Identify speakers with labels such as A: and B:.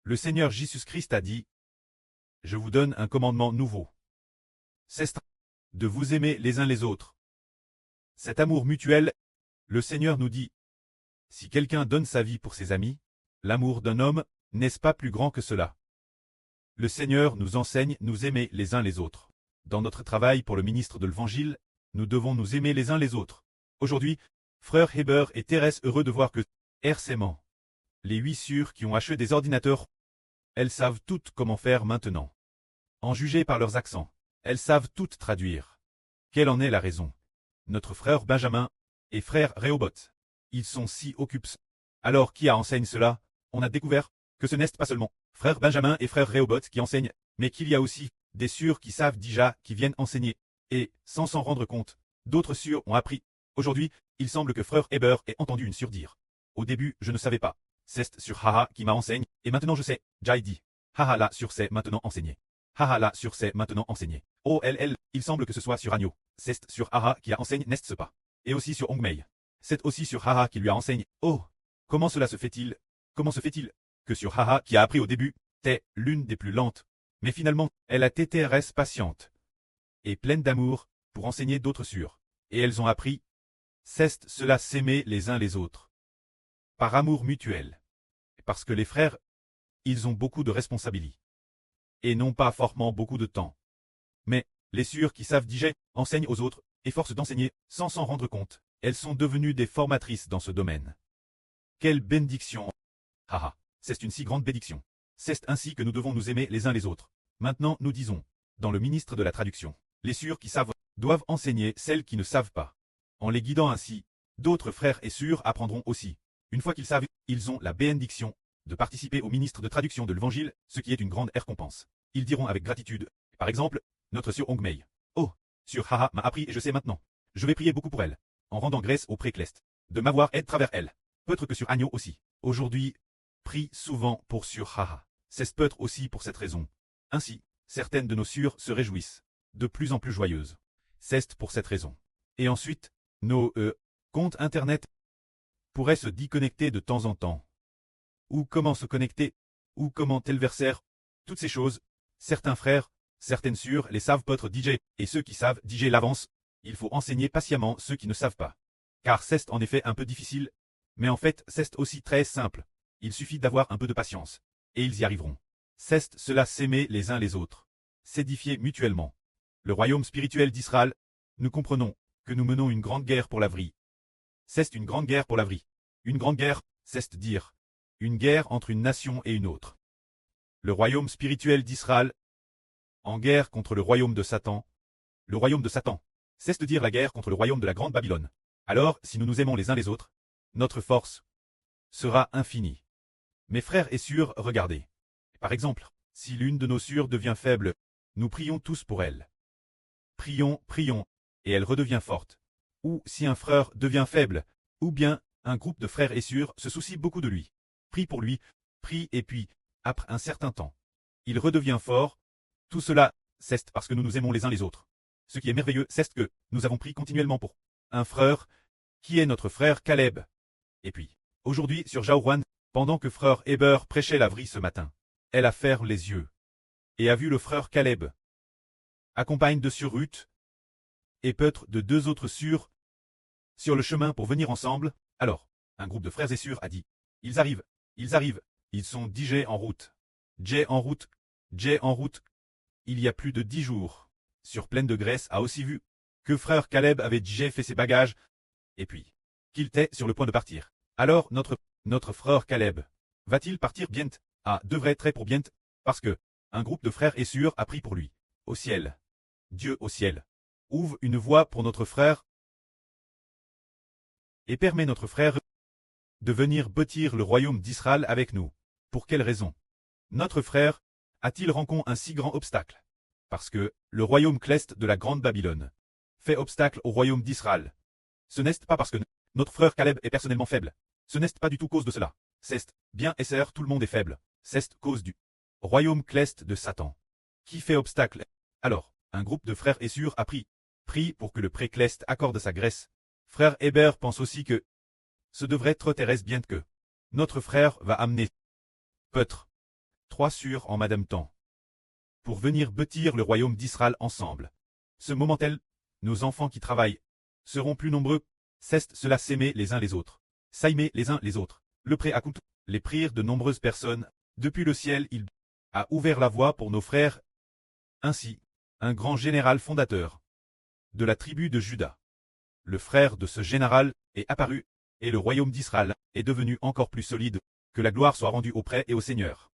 A: Le Seigneur Jésus-Christ a dit, « Je vous donne un commandement nouveau. C'est de vous aimer les uns les autres. » Cet amour mutuel, le Seigneur nous dit, « Si quelqu'un donne sa vie pour ses amis, l'amour d'un homme, n'est-ce pas plus grand que cela ?» Le Seigneur nous enseigne nous aimer les uns les autres. Dans notre travail pour le ministre de l'Évangile, nous devons nous aimer les uns les autres. Aujourd'hui, frère Heber et Thérèse heureux de voir que, RCment, les 8 sœurs qui ont acheté des ordinateurs, elles savent toutes comment faire maintenant. En juger par leurs accents, elles savent toutes traduire. Quelle en est la raison? Notre frère Benjamin et frère Rehoboth. Ils sont si occupés. Alors qui enseigne cela? On a découvert que ce n'est pas seulement frère Benjamin et frère Rehoboth qui enseignent, mais qu'il y a aussi des sœurs qui savent déjà qui viennent enseigner. Et, sans s'en rendre compte, d'autres sœurs ont appris. Aujourd'hui, il semble que frère Heber ait entendu une sœur dire. Au début, je ne savais pas. C'est sur Haha qui m'a enseigné, et maintenant je sais. Jai dit. Haha là sur c'est maintenant enseigné. Haha là sur c'est maintenant enseigné. Oh il semble que ce soit sur Agneau. C'est sur Haha qui a enseigné n'est-ce pas? Et aussi sur Ongmei. C'est aussi sur Haha qui lui a enseigné. Oh! Comment cela se fait-il? Comment se fait-il que sur Haha qui a appris au début, t'es l'une des plus lentes. Mais finalement, elle a été reste patiente. Et pleine d'amour, pour enseigner d'autres sœurs. Et elles ont appris. C'est cela s'aimer les uns les autres. Par amour mutuel. Parce que les frères, ils ont beaucoup de responsabilités. Et non pas forcément beaucoup de temps. Mais, les sœurs qui savent diger, enseignent aux autres, et force d'enseigner, sans s'en rendre compte, elles sont devenues des formatrices dans ce domaine. Quelle bénédiction! Haha, c'est une si grande bénédiction. C'est ainsi que nous devons nous aimer les uns les autres. Maintenant, nous disons, dans le ministre de la traduction, les sœurs qui savent, doivent enseigner celles qui ne savent pas. En les guidant ainsi, d'autres frères et sœurs apprendront aussi. Une fois qu'ils savent, ils ont la bénédiction de participer au ministre de traduction de l'Évangile, ce qui est une grande récompense. Ils diront avec gratitude, par exemple, notre sœur Ongmei. Oh, sœur Haha m'a appris et je sais maintenant. Je vais prier beaucoup pour elle, en rendant grâce au précleste, de m'avoir aidé travers elle. Peut-être que sur Agneau aussi. Aujourd'hui, prie souvent pour sœur Haha. C'est peut-être aussi pour cette raison. Ainsi, certaines de nos sœurs se réjouissent, de plus en plus joyeuses. C'est pour cette raison. Et ensuite, nos comptes internet pourraient se déconnecter de temps en temps. Ou comment se connecter, ou comment tel versaire, toutes ces choses, certains frères, certaines sœurs les savent peut-être DJ, et ceux qui savent DJ l'avance, il faut enseigner patiemment ceux qui ne savent pas. Car c'est en effet un peu difficile, mais en fait c'est aussi très simple, il suffit d'avoir un peu de patience, et ils y arriveront. C'est cela s'aimer les uns les autres, s'édifier mutuellement. Le royaume spirituel d'Israël, nous comprenons que nous menons une grande guerre pour la vie. C'est une grande guerre pour la vie. Une grande guerre, c'est dire. Une guerre entre une nation et une autre. Le royaume spirituel d'Israël, en guerre contre le royaume de Satan. Le royaume de Satan, c'est dire la guerre contre le royaume de la grande Babylone. Alors, si nous nous aimons les uns les autres, notre force sera infinie. Mes frères et sœurs, regardez. Par exemple, si l'une de nos sœurs devient faible, nous prions tous pour elle. Prions, prions, et elle redevient forte. Ou si un frère devient faible, ou bien un groupe de frères et sœurs se soucie beaucoup de lui. Prie pour lui, prie et puis, après un certain temps, il redevient fort. Tout cela, c'est parce que nous nous aimons les uns les autres. Ce qui est merveilleux, c'est que nous avons prié continuellement pour un frère, qui est notre frère Caleb. Et puis, aujourd'hui sur Jaourouan, pendant que frère Heber prêchait la vraie ce matin, elle a fermé les yeux et a vu le frère Caleb, accompagne de sœur Ruth, et peut-être de 2 autres sœurs, sur le chemin pour venir ensemble. Alors, un groupe de frères et sœurs a dit, ils arrivent, ils sont DJ en route. J en route, J en route. Il y a plus de 10 jours, sur Plaine de Grèce a aussi vu que frère Caleb avait déjà fait ses bagages, et puis, qu'il était sur le point de partir. Alors notre frère Caleb, va-t-il partir bientôt? Ah, devrait être pour bientôt, parce que, un groupe de frères et sœurs a pris pour lui. Au ciel. Dieu au ciel. Ouvre une voie pour notre frère, et permet notre frère de venir bâtir le royaume d'Israël avec nous. Pour quelle raison? Notre frère a-t-il rencontré un si grand obstacle? Parce que le royaume cleste de la grande Babylone fait obstacle au royaume d'Israël. Ce n'est pas parce que notre frère Caleb est personnellement faible. Ce n'est pas du tout cause de cela. C'est bien et serre, tout le monde est faible. C'est cause du royaume cleste de Satan qui fait obstacle. Alors, un groupe de frères et sœurs a prie pour que le précleste accorde sa grâce. Frère Heber pense aussi que ce devrait être Thérèse bien que notre frère va amener peut-être 3 sur en madame temps. Pour venir bâtir le royaume d'Israël ensemble. Ce moment-tel, nos enfants qui travaillent seront plus nombreux. Ceste cela s'aimer les uns les autres. S'aimer les uns les autres. Le pré account. Les prières de nombreuses personnes. Depuis le ciel, il a ouvert la voie pour nos frères. Ainsi, un grand général fondateur de la tribu de Juda. Le frère de ce général est apparu, et le royaume d'Israël est devenu encore plus solide, que la gloire soit rendue au prêtre et au Seigneur.